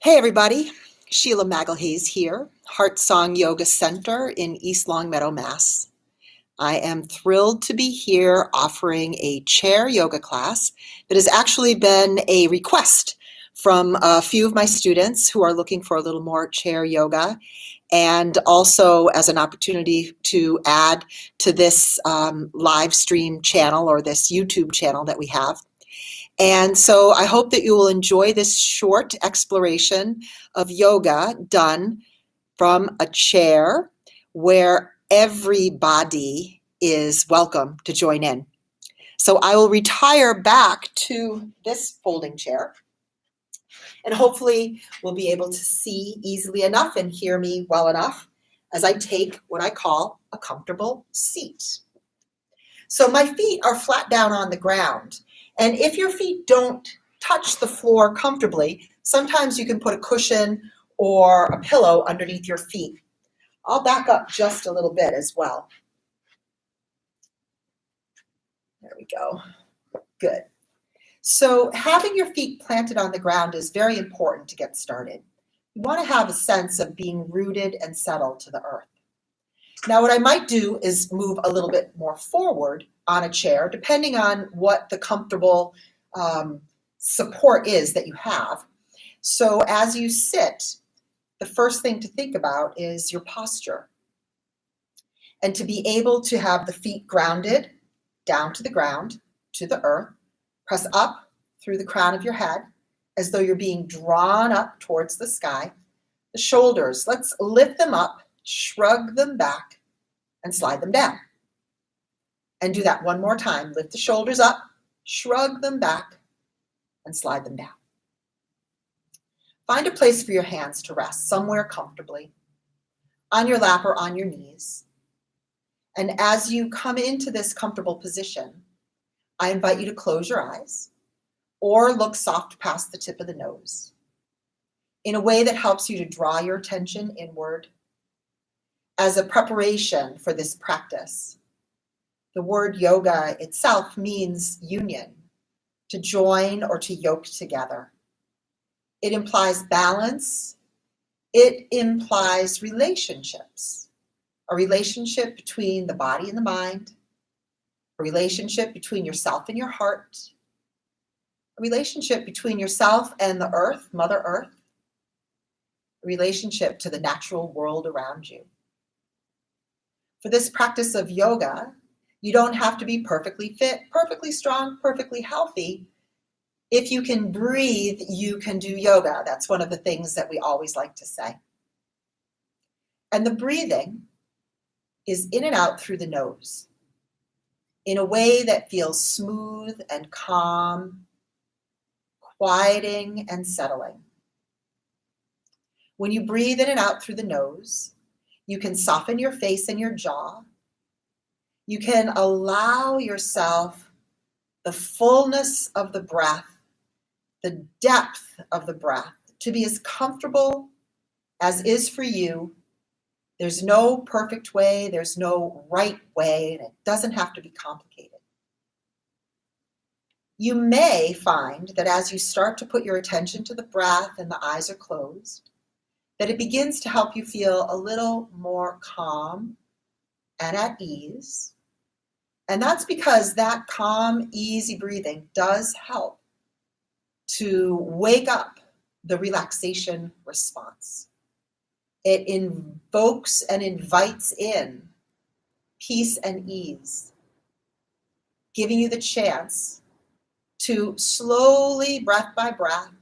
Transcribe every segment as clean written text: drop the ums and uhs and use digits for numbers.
Hey everybody, Sheila Magalhaes here, Heartsong Yoga Center in East Longmeadow, Mass. I am thrilled to be here offering a chair yoga class that has actually been a request from a few of my students who are looking for a little more chair yoga, and also as an opportunity to add to this live stream channel or this YouTube channel that we have. And so I hope that you will enjoy this short exploration of yoga done from a chair where everybody is welcome to join in. So I will retire back to this folding chair, and hopefully we'll be able to see easily enough and hear me well enough as I take what I call a comfortable seat. So my feet are flat down on the ground. And if your feet don't touch the floor comfortably, sometimes you can put a cushion or a pillow underneath your feet. I'll back up just a little bit as well. There we go. Good. So having your feet planted on the ground is very important to get started. You want to have a sense of being rooted and settled to the earth. Now, what I might do is move a little bit more forward on a chair, depending on what the comfortable support is that you have. So as you sit, the first thing to think about is your posture. And to be able to have the feet grounded down to the ground, to the earth, press up through the crown of your head as though you're being drawn up towards the sky. The shoulders, let's lift them up, shrug them back, and slide them down. And do that one more time. Lift the shoulders up, shrug them back, and slide them down. Find a place for your hands to rest, somewhere comfortably, on your lap or on your knees. And as you come into this comfortable position, I invite you to close your eyes or look soft past the tip of the nose in a way that helps you to draw your attention inward. As a preparation for this practice, the word yoga itself means union, to join or to yoke together. It implies balance. It implies relationships, a relationship between the body and the mind, a relationship between yourself and your heart, a relationship between yourself and the earth, Mother Earth, a relationship to the natural world around you. For this practice of yoga, you don't have to be perfectly fit, perfectly strong, perfectly healthy. If you can breathe, you can do yoga. That's one of the things that we always like to say. And the breathing is in and out through the nose in a way that feels smooth and calm, quieting and settling. When you breathe in and out through the nose, you can soften your face and your jaw. You can allow yourself the fullness of the breath, the depth of the breath, to be as comfortable as is for you. There's no perfect way, there's no right way, and it doesn't have to be complicated. You may find that as you start to put your attention to the breath and the eyes are closed, that it begins to help you feel a little more calm and at ease. And that's because that calm, easy breathing does help to wake up the relaxation response. It invokes and invites in peace and ease, giving you the chance to slowly, breath by breath,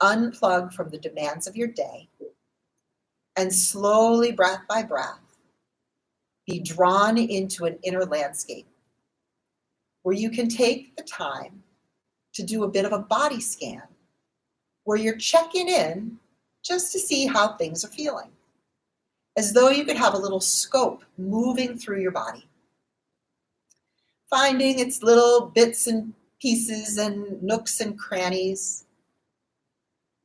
unplug from the demands of your day, and slowly, breath by breath, be drawn into an inner landscape where you can take the time to do a bit of a body scan, where you're checking in just to see how things are feeling, as though you could have a little scope moving through your body, finding its little bits and pieces and nooks and crannies,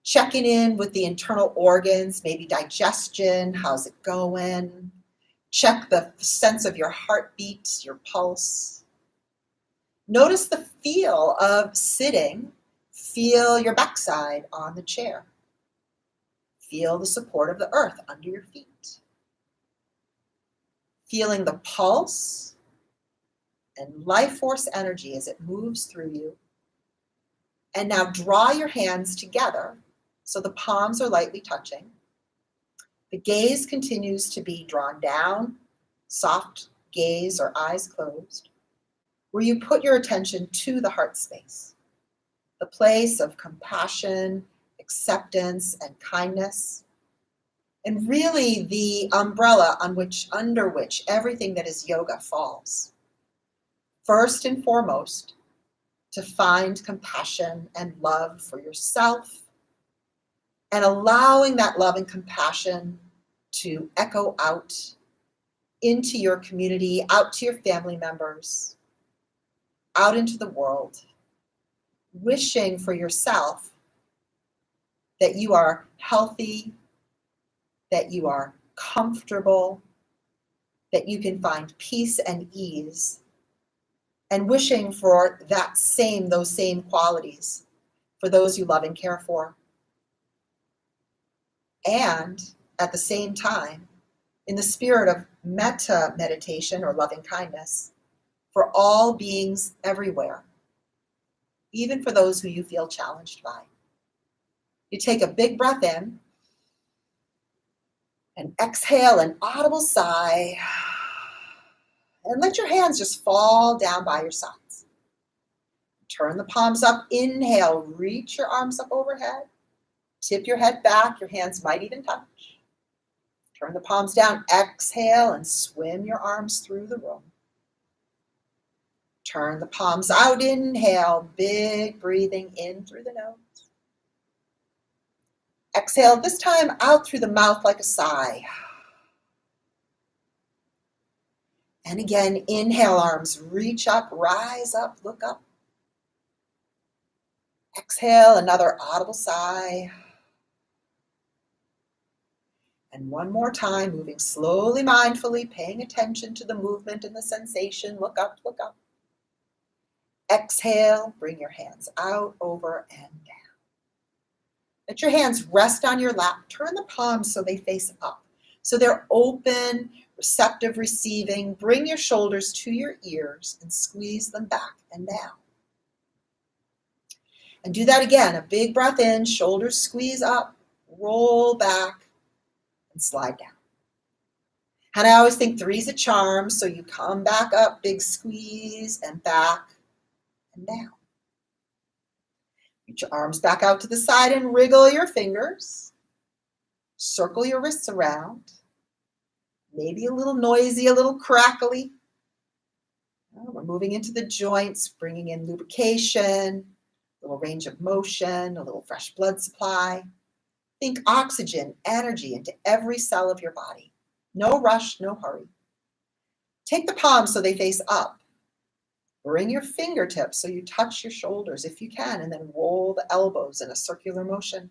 checking in with the internal organs, maybe digestion, how's it going? Check the sense of your heartbeat, your pulse. Notice the feel of sitting. Feel your backside on the chair. Feel the support of the earth under your feet. Feeling the pulse and life force energy as it moves through you. And now draw your hands together so the palms are lightly touching. The gaze continues to be drawn down, soft gaze or eyes closed, where you put your attention to the heart space, the place of compassion, acceptance, and kindness, and really the umbrella under which everything that is yoga falls. First and foremost, to find compassion and love for yourself, and allowing that love and compassion to echo out into your community, out to your family members, out into the world, wishing for yourself that you are healthy, that you are comfortable, that you can find peace and ease, and wishing for those same qualities for those you love and care for. And at the same time, in the spirit of metta meditation or loving kindness, for all beings everywhere, even for those who you feel challenged by. You take a big breath in and exhale an audible sigh, and let your hands just fall down by your sides. Turn the palms up, inhale, reach your arms up overhead, tip your head back, your hands might even touch. Turn the palms down, exhale, and swim your arms through the room. Turn the palms out, inhale, big breathing in through the nose. Exhale, this time out through the mouth like a sigh. And again, inhale, arms reach up, rise up, look up. Exhale, another audible sigh. And one more time, moving slowly, mindfully, paying attention to the movement and the sensation. Look up, look up. Exhale, bring your hands out, over, and down. Let your hands rest on your lap. Turn the palms so they face up. So they're open, receptive, receiving. Bring your shoulders to your ears and squeeze them back and down. And do that again. A big breath in, shoulders squeeze up, roll back, and slide down. And I always think 3's a charm, so you come back up, big squeeze, and back and down. Reach your arms back out to the side and wriggle your fingers. Circle your wrists around. Maybe a little noisy, a little crackly. We're moving into the joints, bringing in lubrication, a little range of motion, a little fresh blood supply. Think oxygen, energy into every cell of your body. No rush, no hurry. Take the palms so they face up. Bring your fingertips so you touch your shoulders if you can, and then roll the elbows in a circular motion.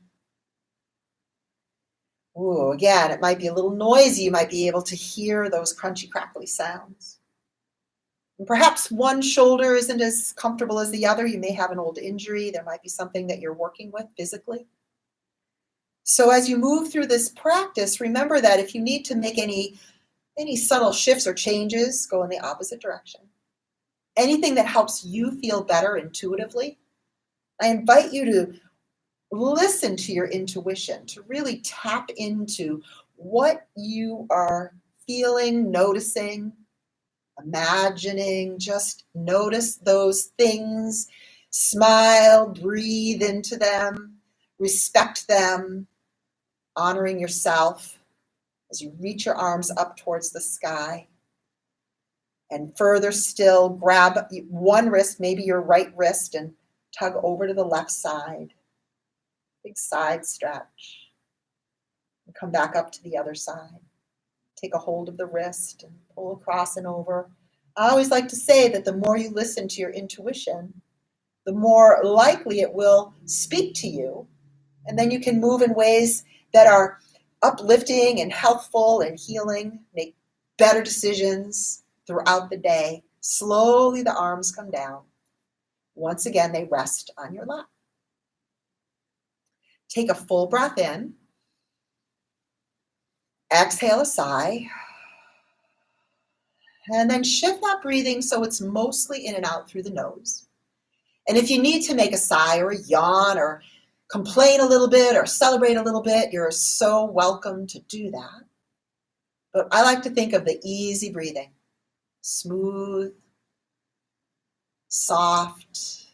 Ooh, again, it might be a little noisy. You might be able to hear those crunchy, crackly sounds. And perhaps one shoulder isn't as comfortable as the other. You may have an old injury. There might be something that you're working with physically. So as you move through this practice, remember that if you need to make any subtle shifts or changes, go in the opposite direction. Anything that helps you feel better intuitively, I invite you to listen to your intuition, to really tap into what you are feeling, noticing, imagining. Just notice those things, smile, breathe into them, respect them, honoring yourself as you reach your arms up towards the sky. And further still, grab one wrist, maybe your right wrist, and tug over to the left side. Big side stretch. And come back up to the other side. Take a hold of the wrist and pull across and over. I always like to say that the more you listen to your intuition, the more likely it will speak to you. And then you can move in ways that are uplifting and healthful and healing, make better decisions throughout the day. Slowly the arms come down. Once again, they rest on your lap. Take a full breath in. Exhale a sigh. And then shift that breathing so it's mostly in and out through the nose. And if you need to make a sigh or a yawn or complain a little bit or celebrate a little bit, you're so welcome to do that. But I like to think of the easy breathing, smooth, soft,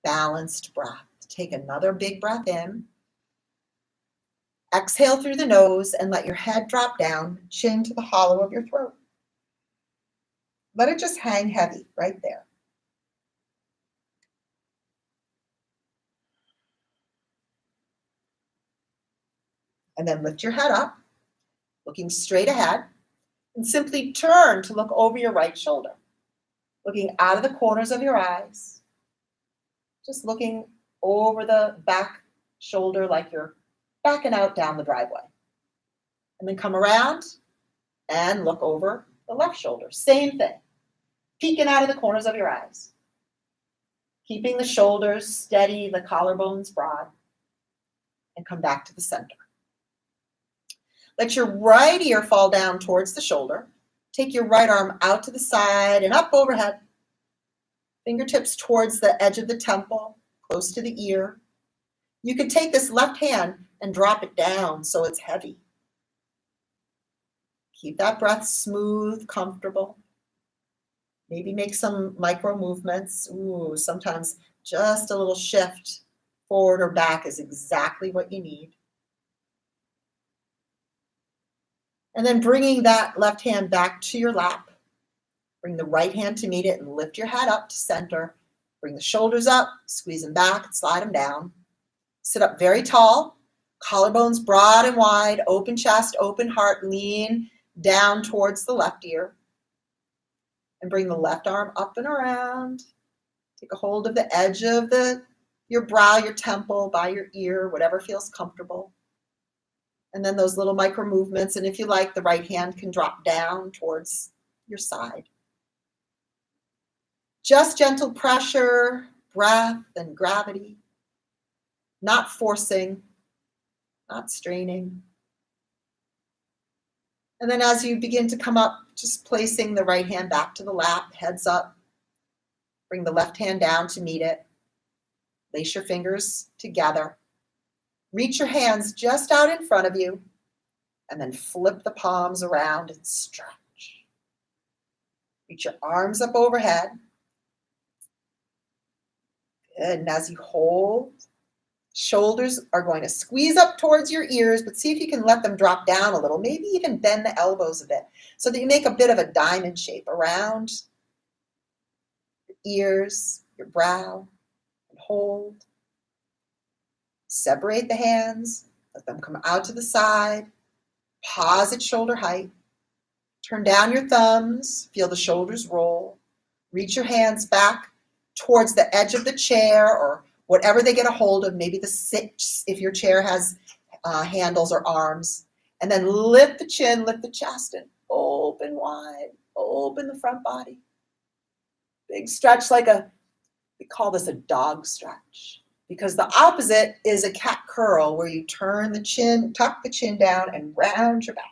balanced breath. Take another big breath in. Exhale through the nose and let your head drop down, chin to the hollow of your throat. Let it just hang heavy right there. And then lift your head up, looking straight ahead, and simply turn to look over your right shoulder, looking out of the corners of your eyes, just looking over the back shoulder like you're backing out down the driveway. And then come around and look over the left shoulder. Same thing, peeking out of the corners of your eyes, keeping the shoulders steady, the collarbones broad, and come back to the center. Let your right ear fall down towards the shoulder. Take your right arm out to the side and up overhead. Fingertips towards the edge of the temple, close to the ear. You could take this left hand and drop it down so it's heavy. Keep that breath smooth, comfortable. Maybe make some micro movements. Ooh, sometimes just a little shift forward or back is exactly what you need. And then bringing that left hand back to your lap. Bring the right hand to meet it and lift your head up to center. Bring the shoulders up, squeeze them back, and slide them down. Sit up very tall, collarbones broad and wide, open chest, open heart, lean down towards the left ear. And bring the left arm up and around. Take a hold of the edge of your brow, your temple, by your ear, whatever feels comfortable. And then those little micro movements. And if you like, the right hand can drop down towards your side. Just gentle pressure, breath, and gravity. Not forcing, not straining. And then as you begin to come up, just placing the right hand back to the lap, heads up. Bring the left hand down to meet it. Lace your fingers together. Reach your hands just out in front of you, and then flip the palms around and stretch. Reach your arms up overhead. Good. And as you hold, shoulders are going to squeeze up towards your ears, but see if you can let them drop down a little. Maybe even bend the elbows a bit so that you make a bit of a diamond shape around your ears, your brow, and hold. Separate the hands, let them come out to the side. Pause at shoulder height. Turn down your thumbs, feel the shoulders roll. Reach your hands back towards the edge of the chair or whatever they get a hold of, maybe the sit if your chair has handles or arms. And then lift the chin, lift the chest, and open wide. Open the front body. Big stretch we call this a dog stretch. Because the opposite is a cat curl where you turn the chin, tuck the chin down, and round your back.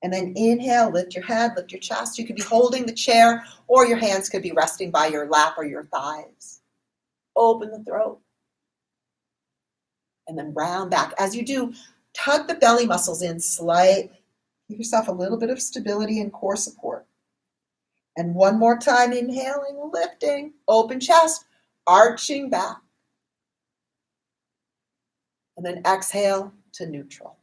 And then inhale, lift your head, lift your chest. You could be holding the chair, or your hands could be resting by your lap or your thighs. Open the throat. And then round back. As you do, tug the belly muscles in slightly. Give yourself a little bit of stability and core support. And one more time, inhaling, lifting, open chest, arching back. And then exhale to neutral.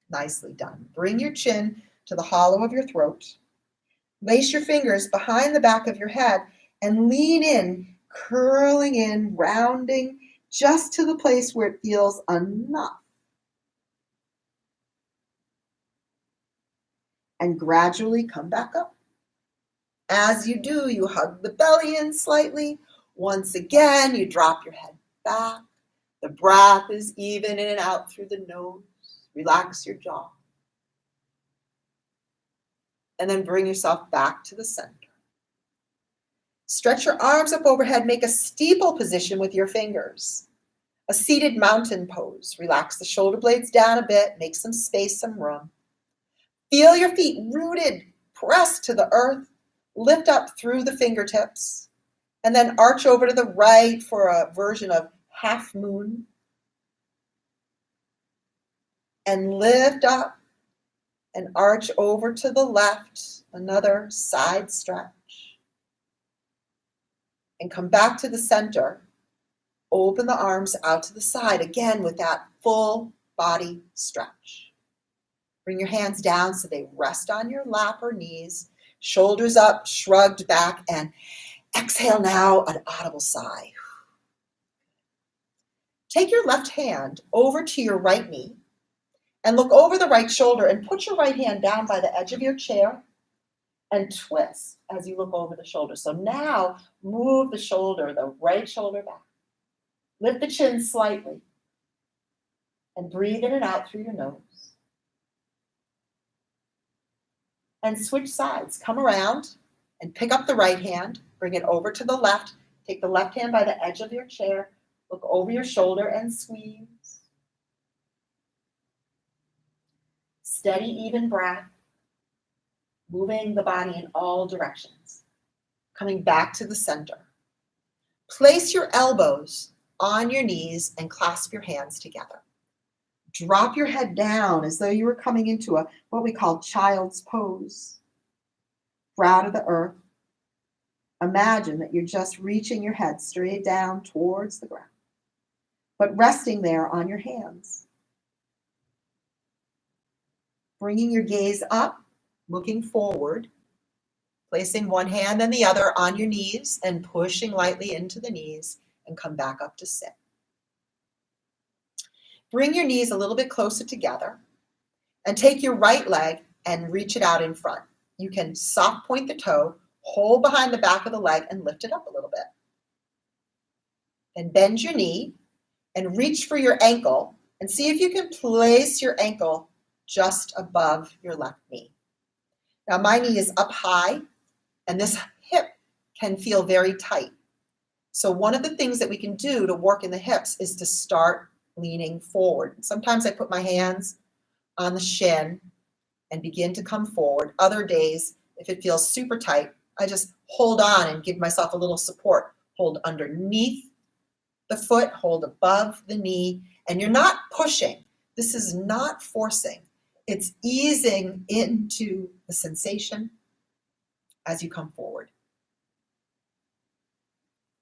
Nicely done. Bring your chin to the hollow of your throat. Lace your fingers behind the back of your head and lean in, curling in, rounding just to the place where it feels enough. And gradually come back up. As you do, you hug the belly in slightly. Once again, you drop your head back. The breath is even in and out through the nose. Relax your jaw. And then bring yourself back to the center. Stretch your arms up overhead. Make a steeple position with your fingers. A seated mountain pose. Relax the shoulder blades down a bit, make some space, some room. Feel your feet rooted, pressed to the earth, lift up through the fingertips, and then arch over to the right for a version of half moon. And lift up and arch over to the left, another side stretch. And come back to the center. Open the arms out to the side, again with that full body stretch. Bring your hands down so they rest on your lap or knees, shoulders up, shrugged back, and exhale now, an audible sigh. Take your left hand over to your right knee and look over the right shoulder and put your right hand down by the edge of your chair and twist as you look over the shoulder. So now move the shoulder, the right shoulder back. Lift the chin slightly and breathe in and out through your nose. And switch sides. Come around and pick up the right hand. Bring it over to the left. Take the left hand by the edge of your chair. Look over your shoulder and squeeze. Steady, even breath. Moving the body in all directions. Coming back to the center. Place your elbows on your knees and clasp your hands together. Drop your head down as though you were coming into what we call child's pose. Brow to the earth. Imagine that you're just reaching your head straight down towards the ground, but resting there on your hands. Bringing your gaze up, looking forward, placing one hand and the other on your knees and pushing lightly into the knees and come back up to sit. Bring your knees a little bit closer together and take your right leg and reach it out in front. You can soft point the toe, hold behind the back of the leg and lift it up a little bit. Then bend your knee and reach for your ankle and see if you can place your ankle just above your left knee. Now my knee is up high and this hip can feel very tight. So one of the things that we can do to work in the hips is to start leaning forward. Sometimes I put my hands on the shin and begin to come forward. Other days, if it feels super tight, I just hold on and give myself a little support. Hold underneath the foot, hold above the knee, and you're not pushing. This is not forcing. It's easing into the sensation as you come forward.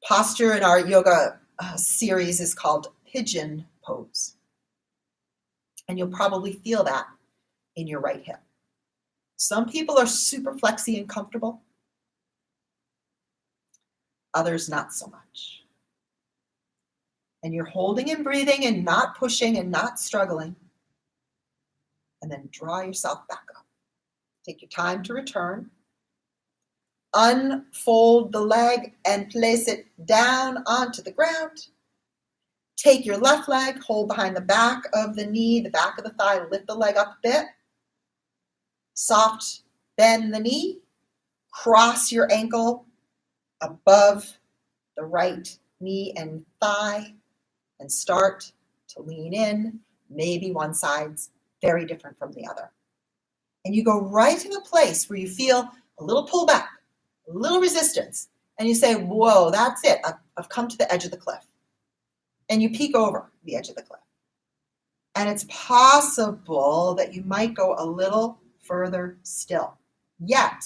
Posture in our yoga series is called pigeon pose. And you'll probably feel that in your right hip. Some people are super flexy and comfortable. Others not so much. And you're holding and breathing and not pushing and not struggling. And then draw yourself back up. Take your time to return. Unfold the leg and place it down onto the ground. Take your left leg, hold behind the back of the knee, the back of the thigh, lift the leg up a bit. Soft bend the knee, cross your ankle above the right knee and thigh, and start to lean in. Maybe one side's very different from the other. And you go right to the place where you feel a little pullback, a little resistance, and you say, whoa, that's it. I've come to the edge of the cliff. And you peek over the edge of the cliff. And it's possible that you might go a little further still. Yet,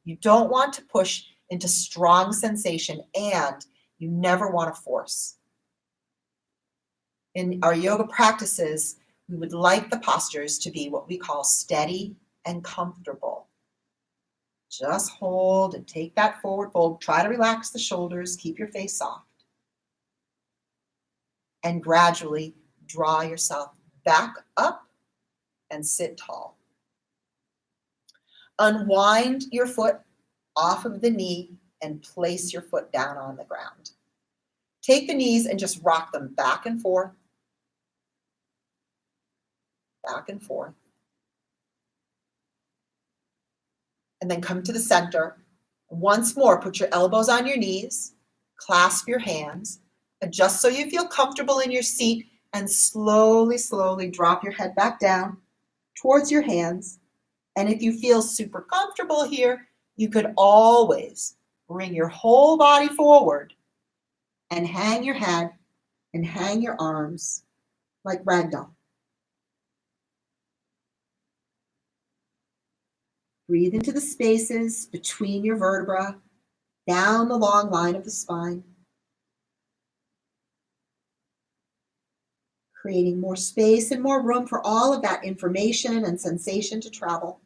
you don't want to push into strong sensation, and you never want to force. In our yoga practices, we would like the postures to be what we call steady and comfortable. Just hold and take that forward fold. Try to relax the shoulders. Keep your face soft. And gradually draw yourself back up and sit tall. Unwind your foot off of the knee and place your foot down on the ground. Take the knees and just rock them back and forth. Back and forth. And then come to the center. Once more, put your elbows on your knees, clasp your hands, Adjust so you feel comfortable in your seat and slowly, slowly drop your head back down towards your hands. And if you feel super comfortable here, you could always bring your whole body forward and hang your head and hang your arms like ragdoll. Breathe into the spaces between your vertebrae, down the long line of the spine, creating more space and more room for all of that information and sensation to travel.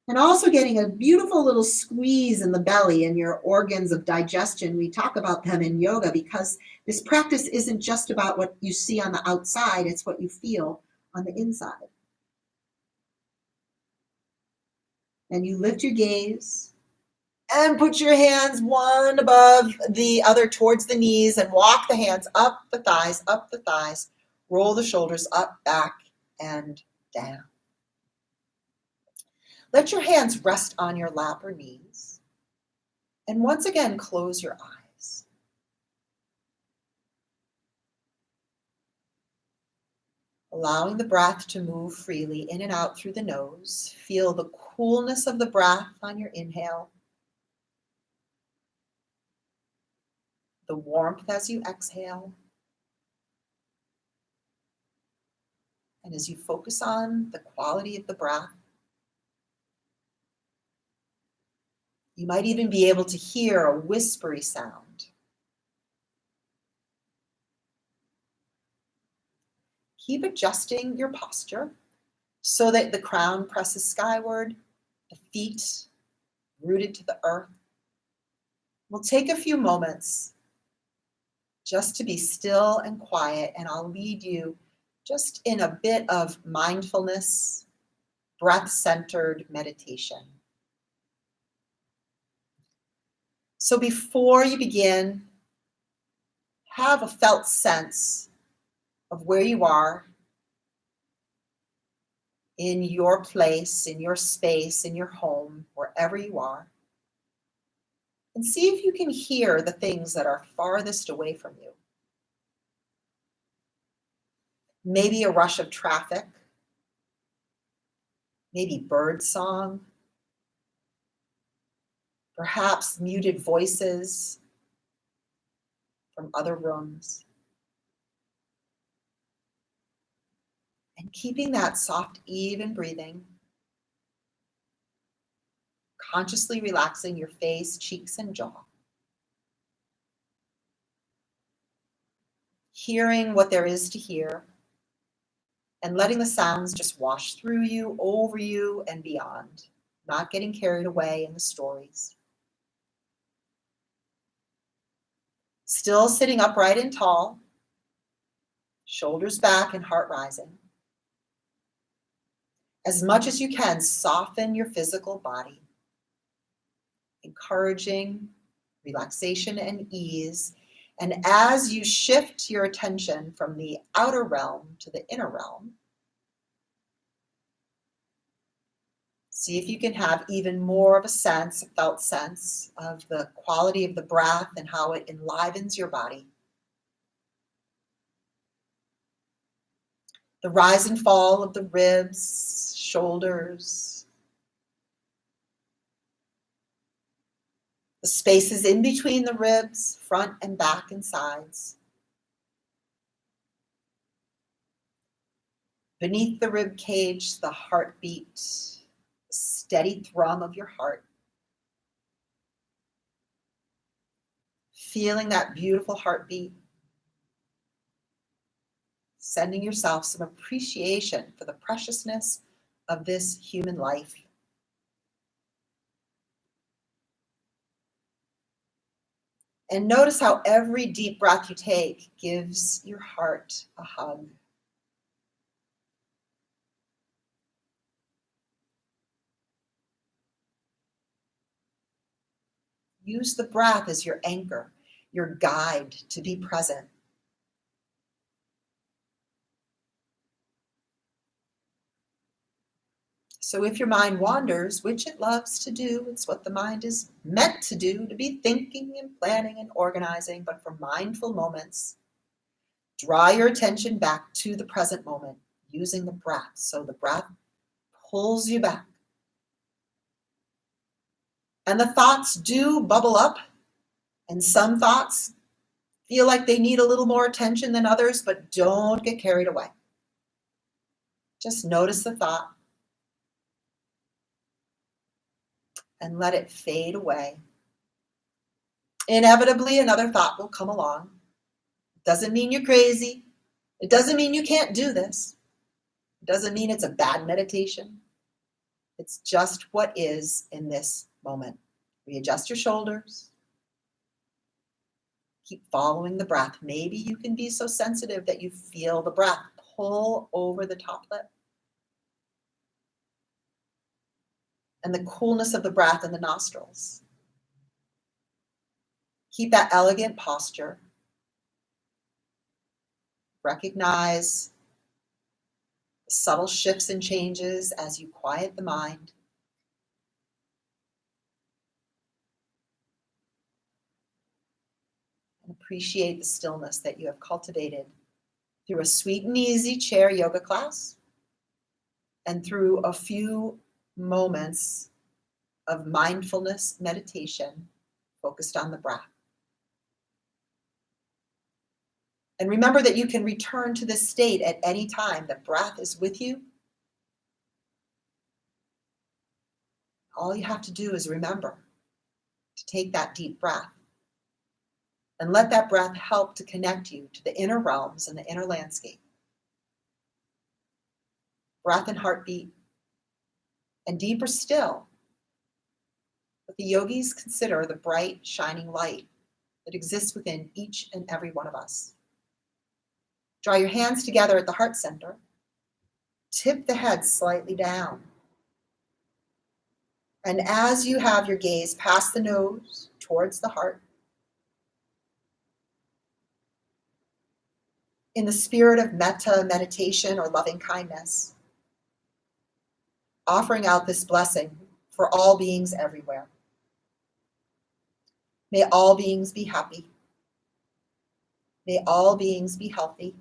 And also getting a beautiful little squeeze in the belly and your organs of digestion. We talk about them in yoga because this practice isn't just about what you see on the outside, it's what you feel on the inside. And you lift your gaze and put your hands one above the other towards the knees and walk the hands up the thighs, roll the shoulders up, back, and down. Let your hands rest on your lap or knees. And once again, close your eyes. Allowing the breath to move freely in and out through the nose. Feel the coolness of the breath on your inhale. The warmth as you exhale. And as you focus on the quality of the breath, you might even be able to hear a whispery sound. Keep adjusting your posture so that the crown presses skyward, the feet rooted to the earth. We'll take a few moments just to be still and quiet, and I'll lead you just in a bit of mindfulness, breath-centered meditation. So before you begin, have a felt sense of where you are in your place, in your space, in your home, wherever you are. And see if you can hear the things that are farthest away from you. Maybe a rush of traffic, maybe bird song, perhaps muted voices from other rooms. And keeping that soft, even breathing, consciously relaxing your face, cheeks, and jaw. Hearing what there is to hear, and letting the sounds just wash through you, over you, and beyond, not getting carried away in the stories. Still sitting upright and tall, shoulders back and heart rising. As much as you can, soften your physical body, encouraging relaxation and ease. And as you shift your attention from the outer realm to the inner realm, see if you can have even more of a sense, a felt sense of the quality of the breath and how it enlivens your body. The rise and fall of the ribs, shoulders, the spaces in between the ribs, front and back and sides. Beneath the rib cage, the heartbeat, the steady thrum of your heart. Feeling that beautiful heartbeat. Sending yourself some appreciation for the preciousness of this human life. And notice how every deep breath you take gives your heart a hug. Use the breath as your anchor, your guide to be present. So if your mind wanders, which it loves to do, it's what the mind is meant to do, to be thinking and planning and organizing, but for mindful moments, draw your attention back to the present moment using the breath. So the breath pulls you back. And the thoughts do bubble up, and some thoughts feel like they need a little more attention than others, but don't get carried away. Just notice the thought and let it fade away. Inevitably, another thought will come along. It doesn't mean you're crazy. It doesn't mean you can't do this. It doesn't mean it's a bad meditation. It's just what is in this moment. Readjust your shoulders. Keep following the breath. Maybe you can be so sensitive that you feel the breath pull over the top lip. And the coolness of the breath in the nostrils. Keep that elegant posture. Recognize the subtle shifts and changes as you quiet the mind. And appreciate the stillness that you have cultivated through a sweet and easy chair yoga class and through a few moments of mindfulness meditation focused on the breath. And remember that you can return to this state at any time. The breath is with you. All you have to do is remember to take that deep breath and let that breath help to connect you to the inner realms and the inner landscape. Breath and heartbeat, and deeper still, what the yogis consider the bright, shining light that exists within each and every one of us. Draw your hands together at the heart center. Tip the head slightly down. And as you have your gaze past the nose towards the heart, in the spirit of metta meditation or loving kindness, offering out this blessing for all beings everywhere. May all beings be happy. May all beings be healthy.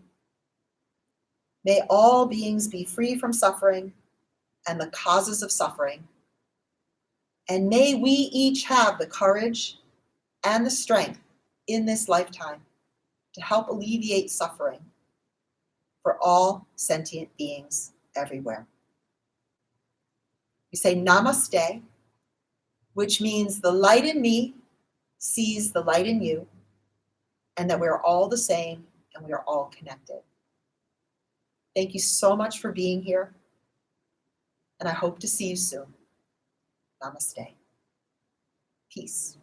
May all beings be free from suffering and the causes of suffering. And may we each have the courage and the strength in this lifetime to help alleviate suffering for all sentient beings everywhere. We say namaste, which means the light in me sees the light in you, and that we're all the same and we are all connected. Thank you so much for being here, and I hope to see you soon. Namaste. Peace.